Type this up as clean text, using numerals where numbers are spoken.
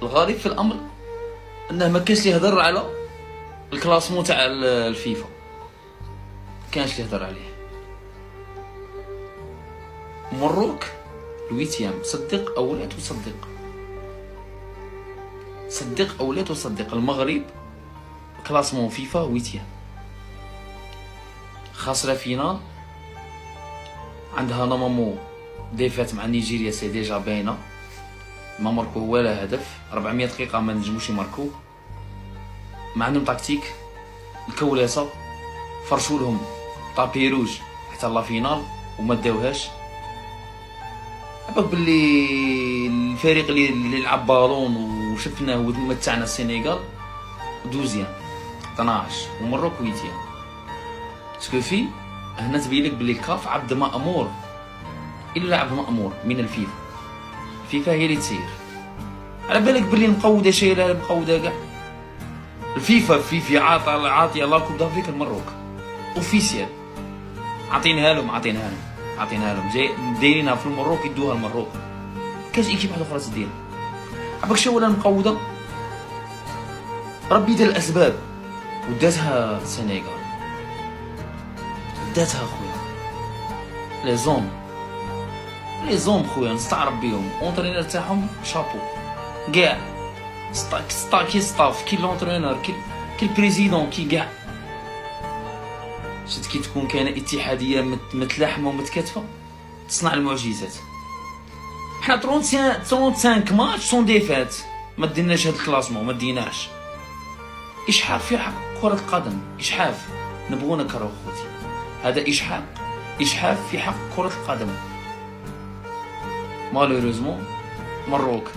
الغريب في الامر انه ما كانش اللي يهضر على الكلاسمون تاع الفيفا، كانش اللي يهضر عليه. مروك الويتيام، صدق او لا تصدق، صدق او لا تصدق، المغرب كلاسمون فيفا ويتيام، خاسره فينال، عندها نورمالمون ديفات مع نيجيريا سي ديجا باينه، ما ماركو ولا هدف، 400 دقيقه ما نجموش يماركو، ما عندهم تكتيك، الكولاسه فرشوا لهم طابي روج حتى لا فينال وما داوهاش. عباك باللي الفريق اللي لعب بالون وشفناه ومتعنا السنغال دوزيام 12 ومروك ويتيام. سكو في هنا تبين لك باللي الكاف عبد مأمور الا عبد مأمور من الفيفا، الفيفا هي اللي تسير. على بالك باللي مقوده شايله مقوده كاع الفيفا عاطيه لا كوب دافريك المروك اوفيسيال، عاطينها لهم جاي دايرينها في المروك يدوها المروك، كاش ايكيب واحده اخرى تديرها. عباك شو ولا مقوده ربي دار الاسباب وداتها السنغال، داتها خويا لي زوم خويا نستعرب بيهم، اونترينور تاعهم شابو كاع، كي ستاف كي لونترينور كي البريزيدون كي كاع. شفت كي تكون كاينه اتحاديه متلاحمه ومتكاتفه تصنع المعجزات. حنا 35 ماتش سون ديفات، ما ديناش هاد الكلاسمون، ما ديناش. اشحاف في حق كرة القدم، اشحاف نبغو نكرهو خوتي، هذا اشحاف في حق كرة القدم. مالوريزمون مروك